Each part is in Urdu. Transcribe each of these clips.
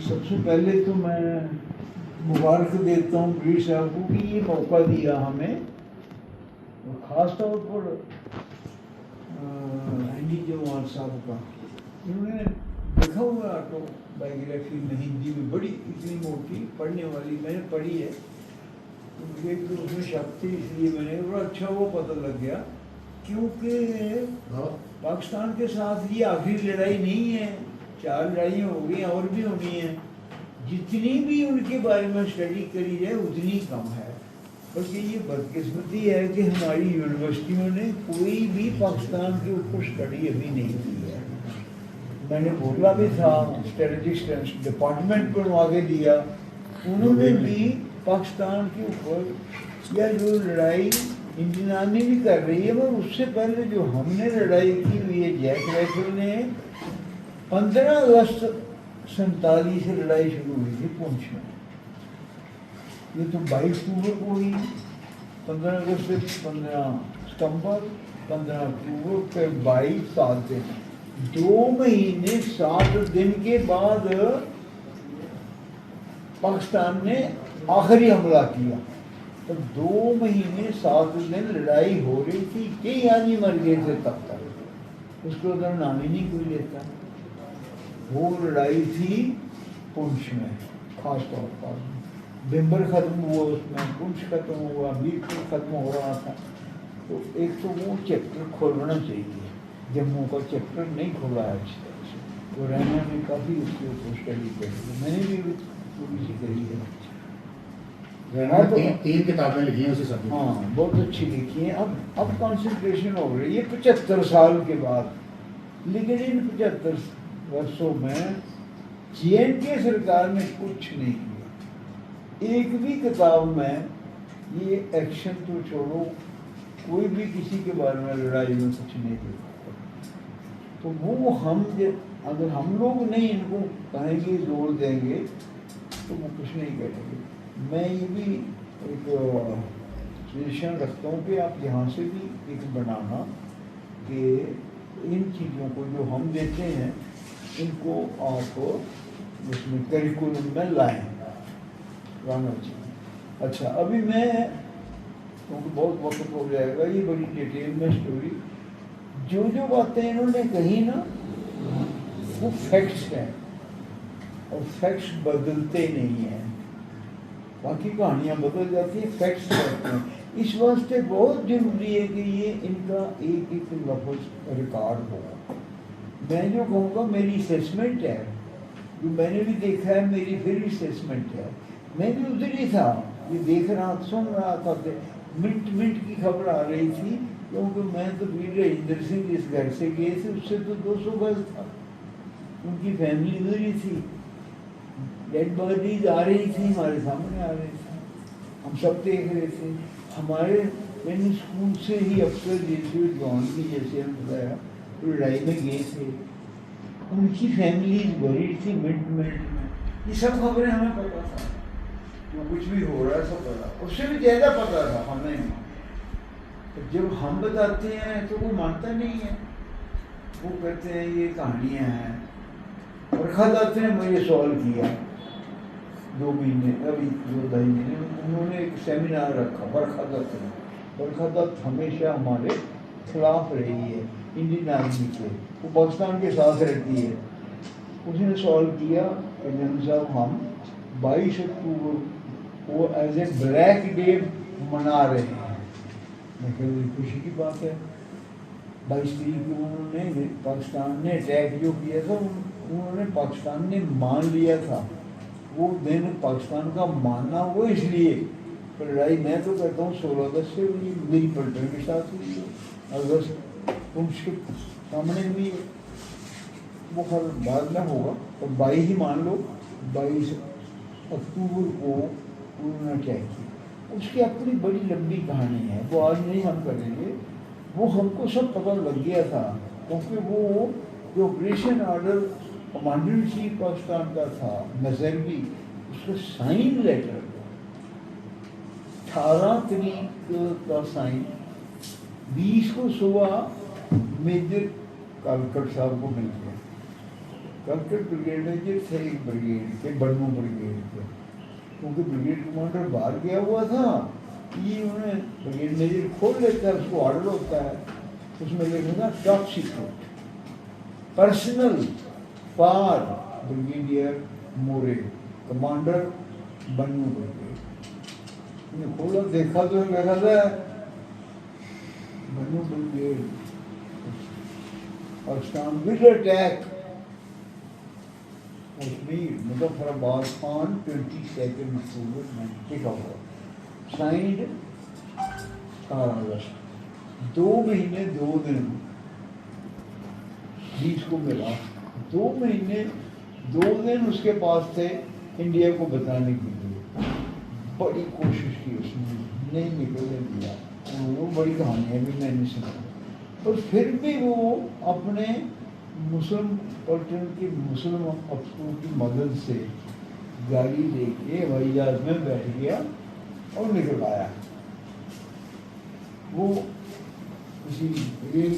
سب سے پہلے تو میں مبارک دیتا ہوں پیر صاحب کو کہ یہ موقع دیا ہمیں، اور خاص طور پر ہینڈی جوان صاحب کا. انہوں نے لکھا ہوا آٹو بایوگرافی میں ہندی میں بڑی اتنی موٹی پڑھنے والی، میں نے پڑھی ہے مجھے کہ اس میں شک تھی، اس لیے میں نے بڑا اچھا وہ پتہ لگ گیا. کیونکہ پاکستان کے ساتھ یہ آخری لڑائی نہیں ہے، 4 لڑائیاں ہو گئی اور بھی ہونی ہیں. جتنی بھی ان کے بارے میں اسٹڈی کری جائے اتنی کم ہے. بلکہ یہ بدقسمتی ہے کہ ہماری یونیورسٹیوں نے کوئی بھی پاکستان کے اوپر اسٹڈی ابھی نہیں کی ہے. میں نے بولا بھی تھا اسٹریٹجک ڈپارٹمنٹ بنوا کے دیا، انہوں نے بھی پاکستان کے اوپر یا جو لڑائی انڈین آرمی بھی کر رہی ہے، مگر اس سے پہلے جو ہم نے لڑائی کی ہوئی ہے، جیک رائفل نے 15 اگست 47 سے لڑائی شروع ہوئی تھی پونچھ میں. یہ تو 22 اکتوبر کو ہوئی، 15 اگست سے 15 ستمبر، 15 اکتوبر، پھر 22 7 دن، 2 مہینے 7 دن کے بعد پاکستان نے آخری حملہ کیا. تو 2 مہینے 7 دن لڑائی ہو رہی تھی، کئی آدمی مر گئے تھے تب تک، اس کو ادھر نام ہی نہیں کوئی لیتا. وہ لڑائی تھی پونچھ میں، خاص طور پر بمبر ختم ہوا، اس میں پونچھ ختم ہوا، میرپور ختم ہو رہا تھا. تو ایک تو وہ چیپٹر کھولنا چاہیے، جموں کا چیپٹر نہیں کھولا ہے اس طرح سے. تو رحمہ نے کافی اس کے اوپر اسٹڈی کری، میں نے بھی تھوڑی سی کری ہے. تین کتابیں لکھی ہیں اسی سبجیکٹ. ہاں بہت اچھی لکھی ہیں. اب کانسنٹریشن ہو رہی ہے 75 سال کے بعد. لیکن ان 75 برسوں میں جے این کے سرکار نے کچھ نہیں کیا. ایک بھی کتاب میں یہ ایکشن تو چھوڑو، کوئی بھی کسی کے بارے میں لڑائی میں کچھ نہیں لکھا. تو وہ ہم اگر ہم لوگ نہیں ان کو کہیں گے، زور دیں گے، تو وہ کچھ نہیں کریں گے. میں یہ بھی ایک سجیشن رکھتا ہوں کہ آپ یہاں سے بھی ایک بنانا کہ ان چیزوں کو جو ہم دیتے ہیں ان کو آپ اس میں کریکولم میں لائیں، لانا چاہیے. اچھا ابھی میں کیونکہ بہت وقت ہو جائے گا، یہ بڑی ڈیٹیل میں اسٹوری، جو باتیں انہوں نے کہی نا وہ فیکٹس ہیں، اور فیکٹس بدلتے نہیں ہیں. باقی کہانیاں بدل جاتی ہیں، فیکٹس رہتے ہیں. اس واسطے بہت ضروری ہے کہ یہ ان کا ایک ایک لفظ ریکارڈ ہوگا. میں جو کہوں گا میری اسیسمنٹ ہے، جو میں نے بھی دیکھا ہے میری پھر اسیسمنٹ ہے. میں بھی ادھر ہی تھا، یہ دیکھ رہا سن رہا تھا کہ منٹ کی خبر آ رہی تھی، کیونکہ میں تو ویر راجندر سنگھ جس گھر سے گئے تھے اس سے تو 200 گز تھا، ان کی فیملی ادھر ہی تھی. ڈیڈ باڈیز آ رہی تھیں، ہمارے سامنے آ رہی تھیں، ہم سب دیکھ رہے تھے. ہمارے یعنی اسکول سے ہی افسر جیسے جوان کی جیسے ہم بتایا لڑائی میں گئے تھے، ان کی فیملیز بری تھی منٹ میں. یہ سب خبریں ہمیں پتا تھا، جو کچھ بھی ہو رہا ہے سب پتا، اس سے بھی زیادہ پتا تھا ہمیں. جب ہم بتاتے ہیں تو وہ مانتا نہیں ہے، وہ کہتے ہیں یہ کہانیاں ہیں. اور خود آتے ہیں مجھے سوال کیا 2 مہینے ابھی 2-2.5 مہینے انہوں نے ایک سیمینار رکھا برخدت میں. برخدت ہمیشہ ہمارے خلاف رہی ہے انڈین آرمی کے، وہ پاکستان کے ساتھ رہتی ہے. اس نے سوال کیا کہ جنرل صاحب ہم 22 اکتوبر کو ایز اے بلیک ڈے منا رہے ہیں. میں کہ خوشی کی بات ہے. 22 تاریخ کو انہوں نے پاکستان نے اٹیک جو کیا تھا، انہوں نے پاکستان نے مان لیا تھا. وہ دن پاکستان کا ماننا وہ اس لیے لڑائی میں تو کہتا ہوں 16 اگست سے ہوئی، میری پلٹن کے ساتھ ہوئی، اگست پونچھ کے سامنے ہوئی. وہ خیر بعد میں ہوگا، تو 22 ہی مان لو. 22 اکتوبر کو انہوں نے اٹیک کیا. اس کی اپنی بڑی لمبی کہانی ہے، وہ آج نہیں ہم کریں گے. وہ ہم کو سب پتہ لگ گیا تھا، کیونکہ وہ جو operation order commander in chief Pakistan کا تھا نظربی، اس کا سائن لیٹر 18 تاریخ کا سائن 20 کو صبح میجر کالکٹ صاحب کو مل گیا. کلکٹ بریگیڈ میجر تھے ایک بریگیڈ کے، بنو بریگیڈ کے، کیونکہ بریگیڈ کمانڈر باہر گیا ہوا تھا، یہ انہیں بریگیڈ میجر کھول لیتا ہے، اس کو آرڈر ہوتا ہے، اس میں لکھا تھا top secret personal for brigadier Moore, commander Bannu brigade. انہیں کھولا دیکھا تو لکھا تھا Bannu brigade Pakistan will attack Kashmir Muzaffarabad on 22 October 1994 signed 18 اگست، 2 مہینے 2 دن 20 کو ملا، 2 مہینے 2 دن اس کے پاس تھے انڈیا کو بتانے کے لیے، بڑی کوشش کی اس نے، نہیں نکلنے دیا، وہ بڑی کہانی ہے بھی میں نے سنا، اور پھر بھی وہ اپنے مسلم پلٹن کی مسلم افسروں کی مدد سے گاڑی لے کے ہوائی جہاز میں بیٹھ گیا اور نکل آیا۔ وہ کسی ریل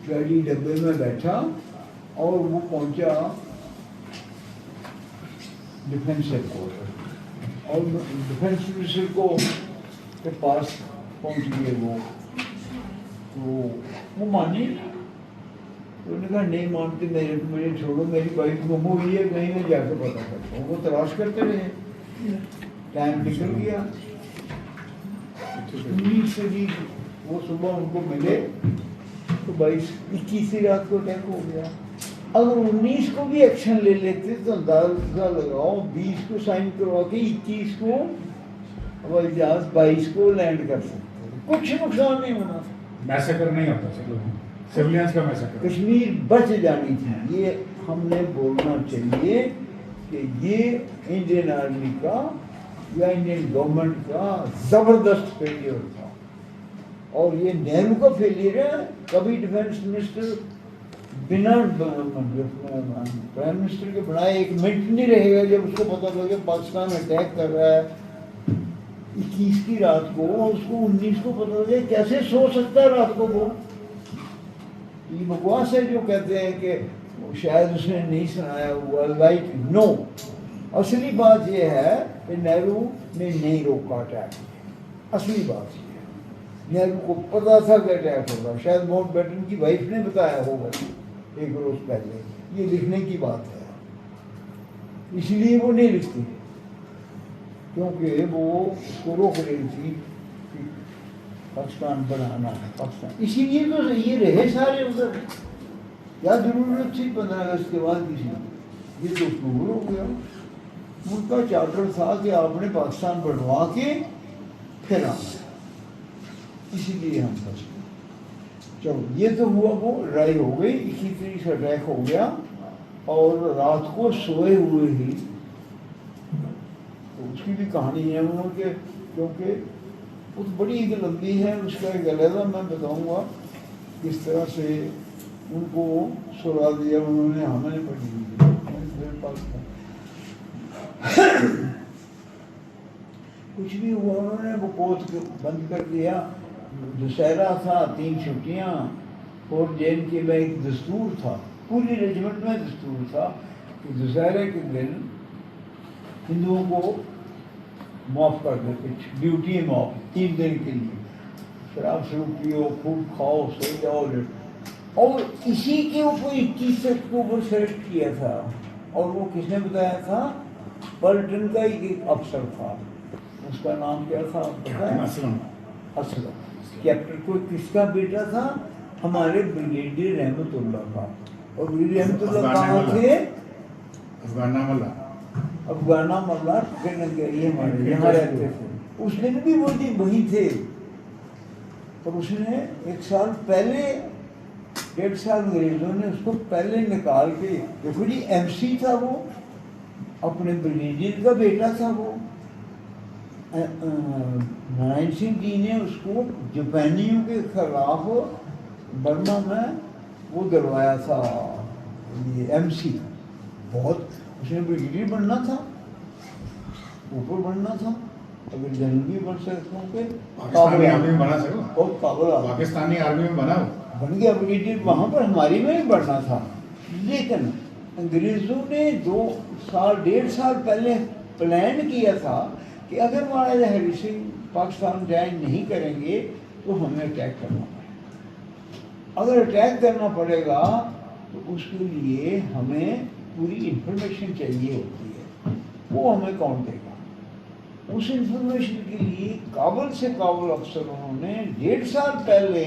گاڑی ڈبے میں بیٹھا اور وہ پہنچا ڈیفینس ہیڈ کوارٹر، اور ڈیفینس منسٹر کو کے پاس پہنچ گئے وہ، تو وہ مانی، انہوں نے کہا نہیں مانتے، مجھے چھوڑو، میری وائف گم ہوئی ہے، کہیں میں جا کے پتا کرتا ہوں۔ وہ تلاش کرتے رہے، ٹائم نکل گیا، 19 تاریخ وہ صبح ان کو ملے تو 21 رات کو اٹیک ہو گیا۔ اگر 19 کو بھی ایکشن لے لیتے تو اندازہ لگاؤ 20 کو سائن کروا کے 21 کو ہوائی جہاز 22 کو لینڈ کر سکتے، کچھ نقصان نہیں ہونا، میسیکر نہیں ہوتا سیولینز کا میسیکر، کشمیر بچ جانی تھی۔ یہ ہم نے بولنا چاہیے کہ یہ انڈین آرمی کا یا انڈین گورنمنٹ کا زبردست فیلئر تھا، اور یہ نہرو کا فیلئر ہے۔ کبھی ڈیفینس منسٹر بنا پرائم منسٹر کے بنائے 1 منٹ نہیں رہے گا جب اس کو پتا لگے پاکستان اٹیک کر رہا ہے 21 کی رات کو، اس کو 19 کو پتا لگے، کیسے سو سکتا ہے رات کو وہ؟ یہ بکواس ہے جو کہتے ہیں کہ شاید اس نے نہیں سنایا ہوا، لائک نو، اصلی بات یہ ہے کہ نہرو نے نہیں روکا اٹیک، اصلی بات یہ ہے نہرو کو پتا تھا کہ اٹیک ہوگا، شاید ماؤنٹ بیٹن کی وائف نے بتایا ہوگا 1 روز پہلے، یہ لکھنے کی بات ہے، اس لیے وہ نہیں لکھتی کیونکہ وہ اس کو روک رہی تھی کہ پاکستان بنانا ہے پاکستان، اسی لیے تو یہ رہے سارے ادھر، کیا ضرورت تھی 15 اگست کے بعد کسی نے، یہ تو اکتوبر ہو گیا، ان کا چارٹر تھا کہ آپ نے پاکستان بنوا کے پھر آنا، اسی لیے ہم پھنس گئے۔ چلو یہ تو ہوا، وہ لڑائی ہو گئی، 21 تاریخ سے اٹیک ہو گیا، اور رات کو سوئے ہوئے ہی، تو اس کی بھی کہانی ہے انہوں کے، کیونکہ وہ تو بڑی ایک لمبی ہے، اس کا ایک علیحدہ میں بتاؤں گا کس طرح سے ان کو سلا دیا انہوں نے، ہمیں پڑھی کچھ بھی ہوا، انہوں نے وہ کوچ بند کر دیا، دسہرہ تھا، 3 چھٹیاں، اور جین کے میں ایک دستور تھا، پوری ریجمنٹ میں دستور تھا کہ دسہرے کے دن ہندوؤں کو معاف کر دیتے، ڈیوٹی معاف 3 دن کے لیے، شراب شروب پیو، خوب کھاؤ، سو جاؤ، اور اسی کے اوپر 21 اکتوبر سلیکٹ کیا تھا، اور وہ کس نے بتایا تھا؟ پلٹن کا ایک افسر تھا، اس کا نام کیا تھا اسلم، کیپٹن کو، کس کا بیٹا تھا؟ ہمارے بریگیڈیئر رحمت اللہ کا، اور بریگیڈیئر رحمت اللہ کہاں تھے؟ افغانہ ملا یہ ہمارے یہاں رہتے تھے، اس دن بھی وہ وہی تھے، اور اس نے 1 سال پہلے، 1.5 سال انگریزوں نے اس کو پہلے نکال کے، دیکھو جی ایم سی تھا وہ، اپنے بریگیڈیئر کا بیٹا تھا وہ، نارائن سنگھ جی نے اس کو جاپانیوں کے خلاف برما میں وہ دلوایا تھا، یہ ایم سی، بہت اس نے بریگیڈیئر بننا تھا، اوپر بننا تھا، اگر جنرل بھی بن سکتے ہوں کہ پاکستانی آرمی میں بنا سکو، اور کابل پاکستانی آرمی میں بنا بن گیا بریگیڈیئر، وہاں پر ہماری میں بھی بڑھنا تھا، لیکن انگریزوں نے 1.5 سال پہلے پلان کیا تھا کہ اگر مہاراجا ہری سنگھ پاکستان جوائن نہیں کریں گے تو ہمیں اٹیک کرنا پڑے گا. اگر اٹیک کرنا پڑے گا تو اس کے لیے ہمیں پوری انفارمیشن چاہیے ہوتی ہے, وہ ہمیں کون دے گا؟ اس انفارمیشن کے لیے کابل سے کابل افسروں نے 1.5 سال پہلے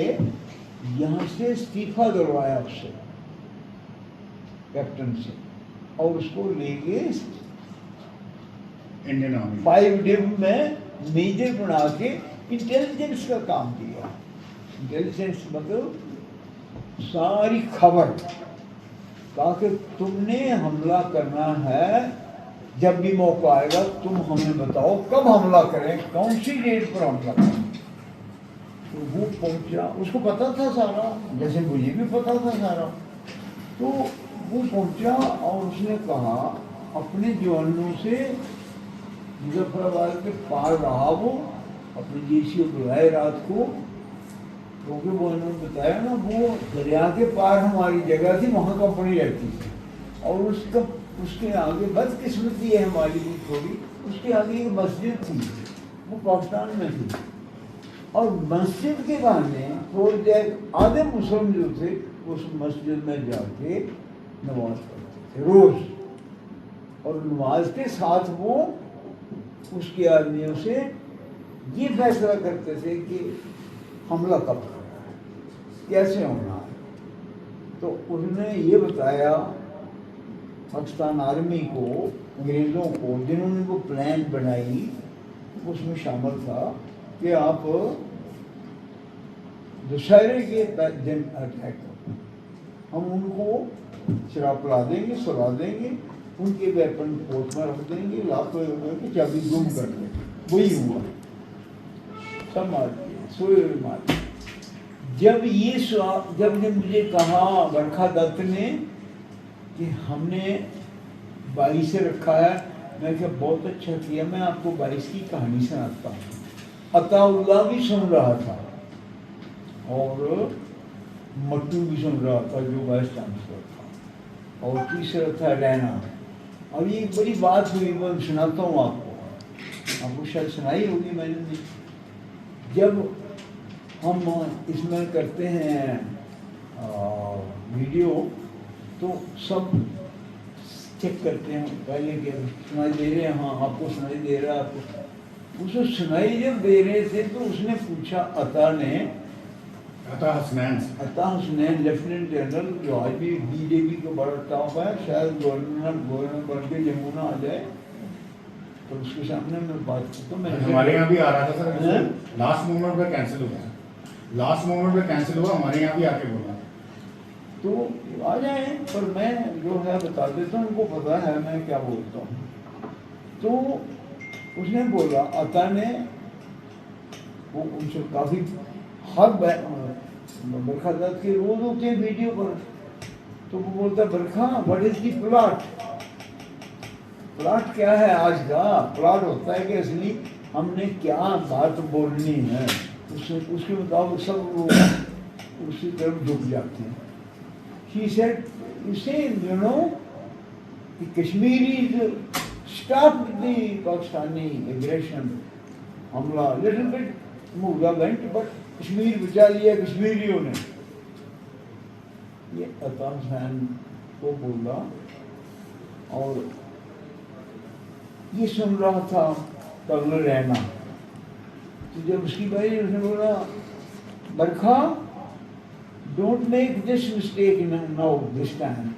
یہاں سے استعفیٰ دلوایا اس سے, کیپٹن سے, اور اس کو لے کے انڈین آرمی 5 ڈب میں میجر بنا کے انٹیلیجنس کا کام کیا. انٹیلیجنس مطلب ساری خبر, کہا کہ تم نے حملہ کرنا ہے, جب بھی موقع آئے گا تم ہمیں بتاؤ کب حملہ کریں, کون سی ڈیٹ پر حملہ کریں. تو وہ پہنچا, اس کو پتا تھا سارا, جیسے مجھے بھی پتا تھا سارا. تو وہ پہنچا اور اس نے کہا اپنے جوانوں سے, مظفر آباد کے پار رہا وہ, اپنے جیسی کو بلائے رات کو, کیونکہ وہ انہوں نے بتایا نا وہ دریا کے پار ہماری جگہ تھی, وہاں کمپنی رہتی تھی, اور اس کے آگے بدقسمتی ہے ہماری بھی تھوڑی, اس کے آگے ایک مسجد تھی, وہ پاکستان میں تھی, اور مسجد کے بہانے تھوڑے دیر آدھے مسلم جو تھے اس مسجد میں جا کے نماز پڑھتے تھے روز, اور نماز کے ساتھ وہ اس کے آدمیوں سے یہ فیصلہ کرتے تھے کہ حملہ کب کرنا ہے, کیسے ہونا ہے. تو انہوں نے یہ بتایا پاکستان آرمی کو, انگریزوں کو, جنہوں نے وہ پلان بنائی, اس میں شامل تھا کہ آپ دشہرے کے دن اٹیک کریں, ہم ان کو شراب پلا دیں گے, سلا دیں گے, ان کے ویپن کوٹ میں رکھ دیں گے, لاکھ کی چابی گم کر دیں گے. وہی ہوا, سب مار دیے, سوئے ہوئے مار دیے. جب نے مجھے کہا برکھا دت نے کہ ہم نے 22 سے رکھا ہے, میں کہا بہت اچھا کیا, میں آپ کو 22 کی کہانی سناتا ہوں. عطا اللہ بھی سن رہا تھا اور مٹو بھی سن رہا تھا جو وائس چانسلر تھا, اور تیسرا تھا رینا. اور یہ ایک بڑی بات ہوئی, میں سناتا ہوں آپ کو شاید سنائی ہوگی میں نے. جب ہم اس میں کرتے ہیں ویڈیو تو سب چیک کرتے ہیں پہلے کہ سنائی دے رہے ہیں, ہاں آپ کو سنائی دے رہا ہے, آپ کو. اس کو سنائی جب دے رہے تھے تو اس نے پوچھا, عطا حسنین لیفٹیننٹ جنرل, جو آج بھی BJP کا بڑا ٹاپ ہے, شاید گورنر بن کے جموں نہ آ جائے, تو اس کے سامنے میں بات کی. تو میں ہمارے یہاں بھی آ رہا تھا سر, لاسٹ مومنٹ پہ کینسل ہوا, لاسٹ مومنٹ پہ کینسل ہوا, ہمارے یہاں بھی آ کے بولا. تو آ جائیں, پر میں جو ہے بتا دیتا ہوں, ان کو پتا ہے میں کیا بولتا ہوں. تو اس نے بولا, عطا نے, وہ ان سے کافی ہر برکھا دت کے روز ہوتے ہیں ویڈیو پر, تو وہ بولتا Barkha what is the plot, plot کیا ہے آج کا, پلاٹ ہوتا ہے کہ اصلی ہم نے کیا بات بولنی ہے, اس کے مطابق سب لوگ اسی طرف جھک جاتے ہیں. He said, you say, you know, the Kashmiris stopped the Pakistani aggression, حملہ, little bit moved went, but Kashmir بچا لیا کشمیریوں نے. یہ عطا حسین کو بولا, اور یہ سن رہا تھا کرنل رینا. تو جب اس کی بھائی اس نے بولا, برکھا don't make this mistake now this time,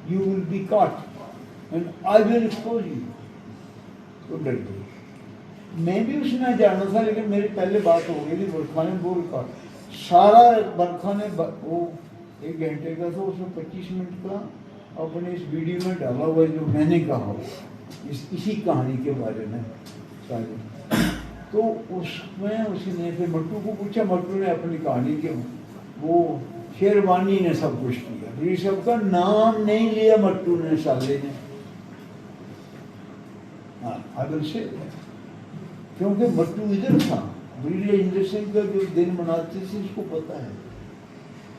you will be caught and I will expose you. تو ڈر گئی. میں بھی اس میں جانا تھا, لیکن میری پہلے بات ہو گئی تھی. برکھا نے بول کر سارا, برکھا نے وہ 1 گھنٹے کا تھا, اس میں 25 منٹ کا اپنے اس ویڈیو میں ڈالا ہوا جو میں نے کہا اسی کہانی کے بارے میں سارے. تو اس میں اس نے پھر مٹو کو پوچھا, مٹو نے اپنی کہانی کے وہ شیروانی نے سب کچھ کیا, یہ سب کا نام نہیں لیا مٹو نے, سالے نے. ہاں عادل سے, کیونکہ مٹو ادھر تھا, بریگیڈیئر سنگھ کا جو دن مناتے تھے اس کو پتہ ہے,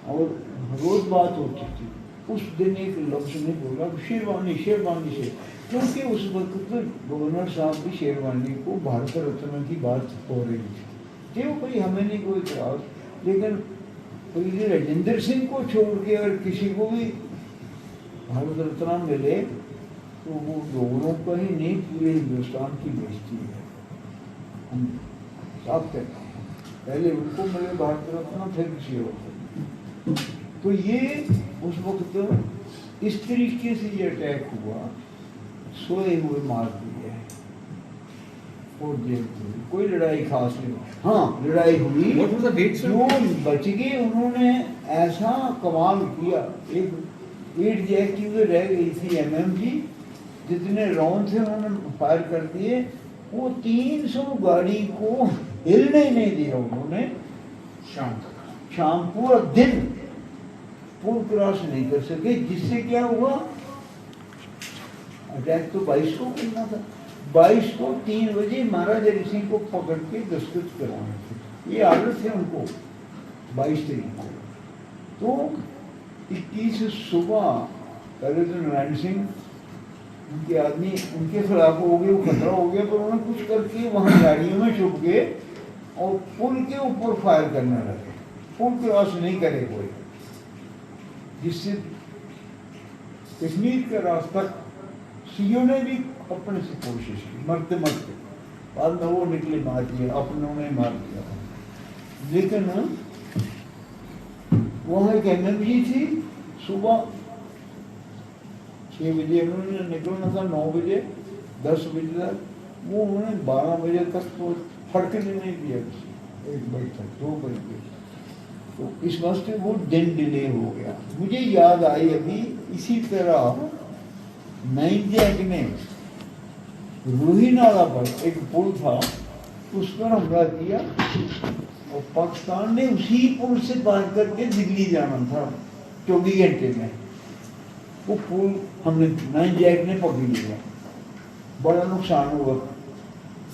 اور روز بات ہوتی تھی. اس دن ایک لفظ نہیں بولا شیروانی شیروانی سے، کیونکہ اس وقت گورنر صاحب کی شیروانی کو بھارت رتن کی بات ہو رہی تھی، جو کوئی ہمیں نہیں کوئی اعتراض، لیکن کوئی راجندر سنگھ کو چھوڑ کے اگر کسی کو بھی بھارت رتن ملے تو وہ ڈوگروں کا ہی نہیں پورے ہندوستان کی بےزتی ہے. ہم صاف کہتے ہیں پہلے ان کو ملے بھارت رتن پھر کسی اور کو. تو یہ اس وقت اس طریقے سے یہ اٹیک ہوا، سوئے ہوئے مار دیے اور جیل ہوئی، کوئی لڑائی خاص نہیں. ہاں لڑائی ہوئی، What was the date, sir? جو بچ گئے انہوں نے ایسا کمال کیا. ایک 8 جیک کی رہ گئی تھی MM کی، جتنے راؤنڈ تھے انہوں نے فائر کر دیے، وہ 300 گاڑی کو ہلنے نہیں دیا انہوں نے. شام پورا دن پول کراس نہیں کر سکے، جس سے کیا ہوا اٹیک تو 22 کو کرنا تھا، 22 کو 3 بجے مہاراجا ہری سنگھ کو پکڑ کے دستخط کرانا تھے، یہ آرڈر تھے ان کو 22 تاریخ کو. تو 21 صبح پہلے تو نارائن سنگھ ان کے آدمی ان کے خلاف ہو گئے، وہ خطرہ ہو گیا، پر انہوں نے کچھ کر کے وہاں گاڑیوں میں چھپ گئے اور پل کے اوپر فائر کرنے لگے. پل کراس نہیں کرے کوئی، جس سے کشمیر کا راستہ سیوں نے بھی اپنے سے کوشش کی، مرتے مرتے بعد میں وہ نکلے مار دیا، اپنوں نے مار دیا. لیکن وہاں ایک MM تھی، صبح 6 بجے انہوں نے نکلنا تھا، 9 بجے 10 بجے تک وہ انہوں نے 12 بجے تک تو پھڑکنے نہیں دیا، 1 بجے تک 2 بجے. تو اس واسطے وہ دن ڈیلے ہو گیا. مجھے یاد آئی ابھی اسی طرح 9 جیک نے روہی نالا پر ایک پل تھا اس پر حملہ کیا اور پاکستان نے اسی پل سے پار کر کے دلی جانا تھا 24 گھنٹے میں. وہ پل ہم نے 9 جیک نے پکڑ لیا، بڑا نقصان ہوا.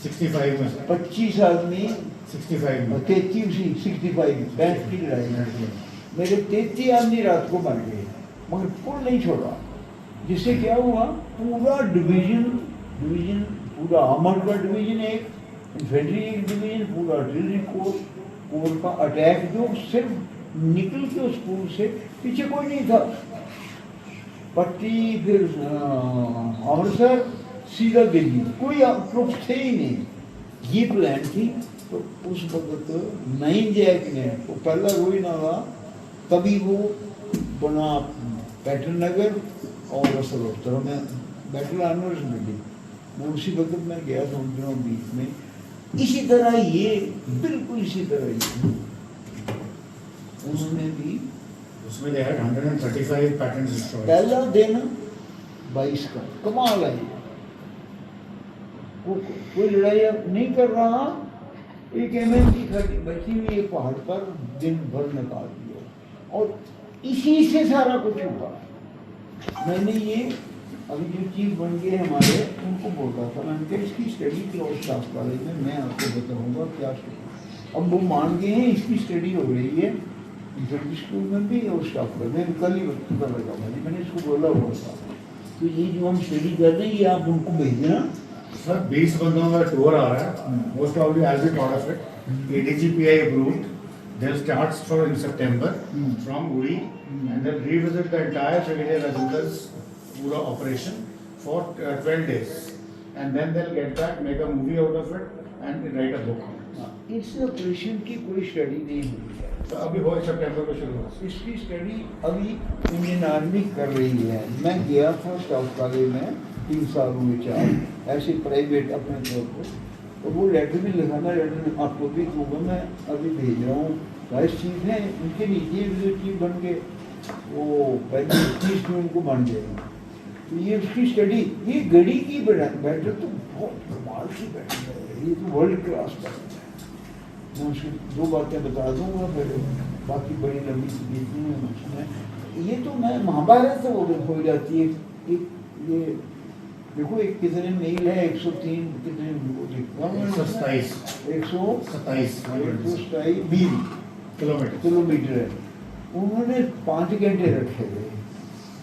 65 میں 25 آدمی 65 میں 65 کی لڑائی میرے 33 آدمی رات کو مر گئے، مگر پل نہیں چھوڑا، جس سے کیا ہوا پورا ڈویژن پورا آرمر کا ڈویژن، ایک انفینٹری ایک ڈویژن، پورا آرٹلری کور کا اٹیک، جو صرف نکل کے اس پل سے پیچھے کوئی نہیں تھا، پٹی پھر امرتسر سیدھا دلی، کوئی ٹروپس تھے ہی نہیں. یہ پلان تھی. تو اس وقت 9 جیک نے وہ پہلا روئی نالا، تبھی وہ بنا پیٹرن نگر اور رسلوتر میں بیٹل آنرز ملی. میں اسی وقت میں گیا تھا ان دنوں بیچ میں. اسی طرح یہ بالکل اسی طرح یہ انہوں نے بھی اس میں جو ہے 135 پیٹنٹس ڈسٹرائڈ. پہلا دن 22 کا کمال ہے. کوئی لڑائی اب نہیں کر رہا، ایک MM کی کھڑی بچی ہوئی ایک پہاڑ پر دن بھر نکال دیا، اور اسی سے سارا کچھ ہوا. میں نے یہ ابھی جو چیف بن گئے ہمارے ان کو بولتا تھا، میں نے کہا اس کی اسٹڈی کی اور اسٹاف کالج میں آپ کو بتاؤں گا کیا اسٹڈی. اب وہ مان گئے ہیں اس کی اسٹڈی ہو رہی ہے انٹرنیشنل اسکول میں بھی اور اسٹاف کالج میں. کل ہی پتہ لگا میں نے اس کو بولا ہوا تھا. تو یہ جو ہم اسٹڈی کر رہے ہیں یہ آپ ان کو بھیجنا. سر 20 بندوں کا ٹور آ رہا ہے، most probably as a part of it. ADGPI approved. They'll start in September from Uri and they'll revisit the entire Brigadier Rajendra's pura operation for 12 days, and then they'll get back, make a movie out of it and write a book. اس آپریشن کی کوئی اسٹڈی نہیں ہوئی ہے. تو ابھی ہو سپٹمبر کو شروع ہو. اس کی اسٹڈی ابھی انڈین آرمی کر رہی ہے. میں گیا تھا اسٹاف کالج میں 3 سال ہوئے 4 ایسے پرائیویٹ اپنے طور پر، اور وہ لیٹر بھی لکھا تھا. لیٹر آپ کو بھی دوں گا، میں ابھی بھیج رہا ہوں. وائس چیف ہیں ان کے نیچے بھی چیف بن کے وہ پہلے 30 جون کو بن گئے. تو یہ اس کی اسٹڈی، یہ گڑی کی بیٹر تو بہت کمال کی بیٹر ہے، یہ تو ورلڈ کلاس بیٹر ہے. میں اس کی 2 باتیں بتا دوں گا، پھر باقی بڑی لمبی دیکھنی ہے اس میں. یہ تو میں مہابھارت ہو جاتی ہے. یہ دیکھو ایک کتنے میل ہے، 103 کتنے 127 کلو میٹر ہے. انہوں نے 5 گھنٹے رکھے تھے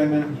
MMG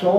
100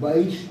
22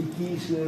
21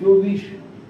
24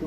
تو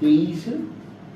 23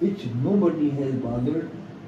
which nobody has bothered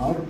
8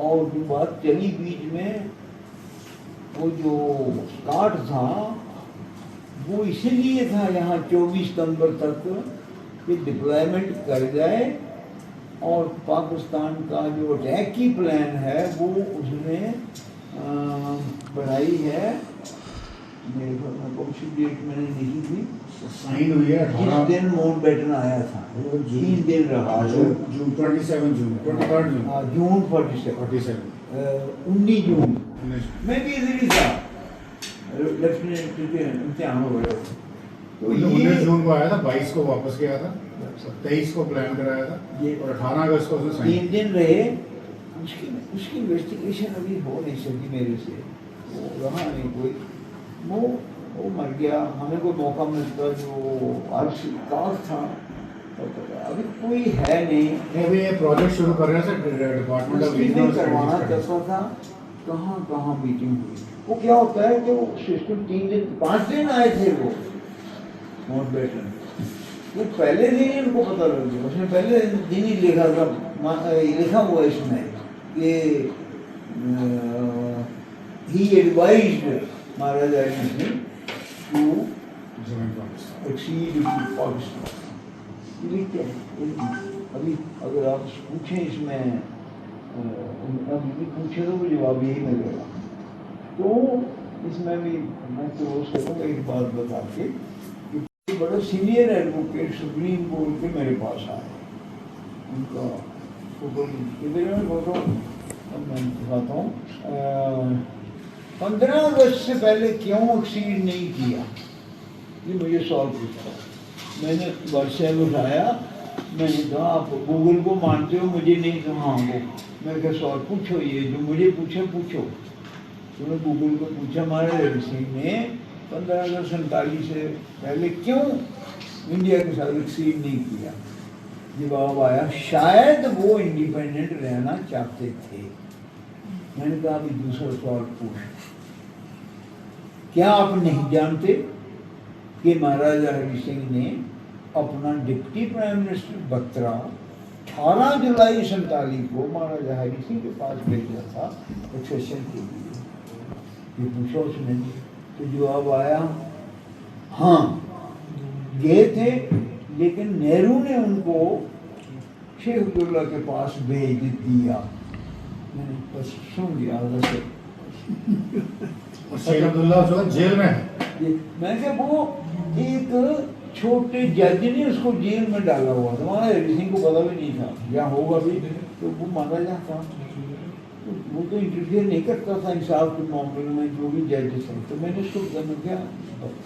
اور جو بات چلی بیچ میں وہ جو کاٹ تھا وہ اسی لیے تھا یہاں 24 ستمبر تک کہ ڈپلائمنٹ کر جائے اور پاکستان کا جو اٹیک کی پلان ہے وہ اس نے بنائی ہے. میرے خیال میں کون سی ڈیٹ میں نے لکھی تھی, سائن ہوئی ہے جس دن ماؤنٹ بیٹن آیا تھا 3 دن رہا جون 27 جون 23 جون جون 47 19 جون میں بھی ادھر ہی تھا, لیفٹیننٹ کے امتحان ہو رہے تھے. تو 19 جون کو آیا تھا, 22 کو واپس گیا تھا, 23 کو پلان کرایا تھا اور 18 اگست کو اس نے سائن. 3 دن رہے. اس کی انویسٹیگیشن ابھی ہو نہیں سکی میرے سے, وہ رہا نہیں کوئی, وہ مر گیا. ہمیں کوئی موقع ملتا جو عرص کاف تھا, ابھی کوئی ہے نہیں. ابھی یہ پروجیکٹ شروع کر رہے ہیں ڈپارٹمنٹ آف ریجنل کروانا چاہتا تھا. کہاں میٹنگ ہوئی. وہ کیا ہوتا ہے کہ وہ سسٹم 3 دن 5 دن آئے تھے وہ ماؤنٹ بیٹن, وہ پہلے دن ہی ان کو پتہ لگ گیا. اس نے پہلے دن ہی لکھا تھا, لکھا ہوا اس میں کہ he advised Maharaja Hari Singh to accede Pakistan. ابھی اگر آپ پوچھیں اس میں ابھی پوچھے تو وہ جواب یہی ملے گا. تو اس میں بھی میں کلوز کروں گا ایک بات بتا کے کہ بڑا سینئر ایڈوکیٹ سپریم کورٹ کے میرے پاس آئے. ان کا فوٹو میں دکھاتا ہوں. 15 اگست سے پہلے کیوں ایکسیڈ نہیں کیا, یہ مجھے سوال پوچھا. میں نے واٹس ایپ اٹھایا, میں نے کہا آپ گوگل کو مانتے ہو, مجھے نہیں تو ہاں وہ میں کہا سوال پوچھو, یہ جو مجھے پوچھا پوچھو. تو نے گوگل کو پوچھا مہاراجا ہری سنگھ نے 15 اگست 47 سے پہلے کیوں انڈیا کے ساتھ ایکسیڈ نہیں کیا. جواب آیا شاید وہ انڈیپینڈنٹ رہنا چاہتے تھے. میں نے کہا ابھی دوسرا سوال پوچھ, کیا آپ نہیں جانتے کہ مہاراجا ہری سنگھ نے اپنا ڈپٹی پرائم منسٹر بترا 18 جولائی 47 کو مہاراجا ہری سنگھ کے پاس بھیجا تھا سکسیشن کے لیے. یہ پوچھا اس نے. تو جواب آیا ہاں گئے تھے, لیکن نہرو نے ان کو شیخ عبداللہ کے پاس بھیج دیا. میں نے بس سن لیا ویسے. شیخ عبداللہ اس وقت جیل میں ہے. میں کہ وہ ایک چھوٹے جج نے اس کو جیل میں ڈالا ہوا تھا. مہاراجا ہری سنگھ کو پتا بھی نہیں تھا, یا ہوگا بھی تو وہ مہاراجا تھا, وہ تو انٹرفیئر نہیں کرتا تھا انصاف کے معاملے میں, جو بھی ججز ہیں. تو میں نے اس کو کیا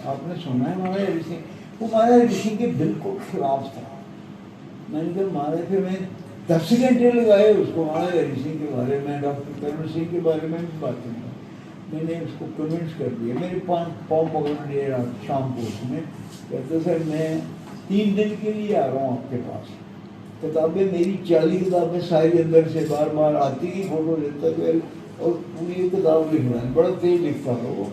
آپ نے سنا ہے مہاراجا ہری سنگھ, وہ مہاراجا ہری سنگھ کے بالکل خلاف تھا. میں نے کہا مہاراجا, پھر میں 10 گھنٹے لگائے اس کو مہاراجا ہری سنگھ کے بارے میں, ڈاکٹر کرن سنگھ کے بارے میں بھی بات کروں. میں نے اس کو کنونس کر دیا. میرے پاؤں پکڑ لیے رات شام کو. اس میں کہتے سر میں 3 دن کے لیے آ رہا ہوں آپ کے پاس. کتابیں میری 40 کتابیں ساری اندر سے بار بار آتی ہی, فوٹو لیتا گیا اور پوری کتاب لکھ رہا ہے. بڑا تیز لکھتا تھا وہ,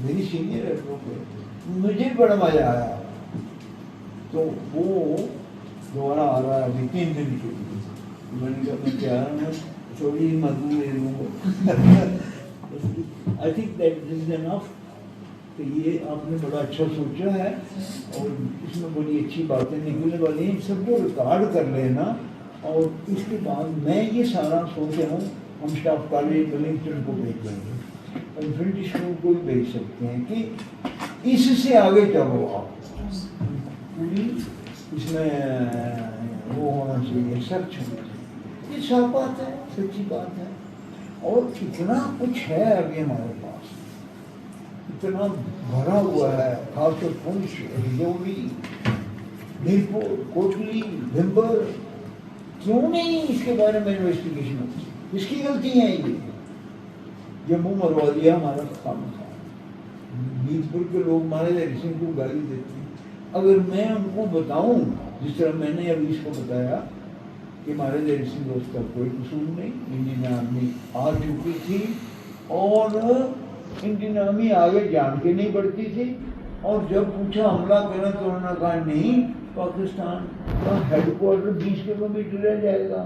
میری سینئر ایڈوکیٹ. مجھے بڑا مزہ آیا. تو وہ دوبارہ آ رہا ہے ابھی 3 دن کے لیے. میں نے کہا میں کیا رہا ہوں, تھوڑی مزدور لے لوں گا. آئی تھنک دیٹ دس از انف. کہ یہ آپ نے بڑا اچھا سوچا ہے اور اس میں بڑی اچھی باتیں نکلنے والی ہیں. سب کو ریکارڈ کر لینا. اور اس کے بعد میں یہ سارا سوچ رہا ہوں ہم اسٹاف کالج ولنگٹن کو بھیج دیں گے, انفینٹی اسکول کو بھی بھیج سکتے ہیں کہ اس سے آگے چلو آپ. پوری اس میں وہ ہونا چاہیے, سرچ ہونا چاہیے. یہ صاف بات ہے, سچی بات ہے. اور اتنا کچھ ہے ابھی ہمارے پاس, اتنا بھرا ہوا ہے. خاص طور پونچھ, رجوری, میرپور, کوٹلی, بھمبر. کیوں نہیں اس کے بارے میں انویسٹیگیشن ہوتی؟ اس کی غلطی ہے یہ. جموں مروا دیا ہمارا کام تھا. میرپور کے لوگ مہاراجا ہری سنگھ کو گالی دیتے ہیں. اگر میں ان کو بتاؤں جس طرح میں نے ابھی اس کو بتایا کہ مہاراجا ہری سنگھ اس کا کوئی قصور نہیں, انڈین آرمی آ چکی تھی اور انڈین آرمی آگے جان کے نہیں بڑھتی تھی. اور جب پوچھا حملہ کرنا تو انہوں نے کہا نہیں, پاکستان کا ہیڈ کوارٹر 20 کلومیٹر رہ جائے گا.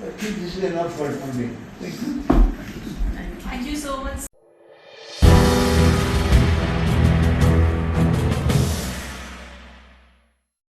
This is enough for today. Thank you. Thank you so much.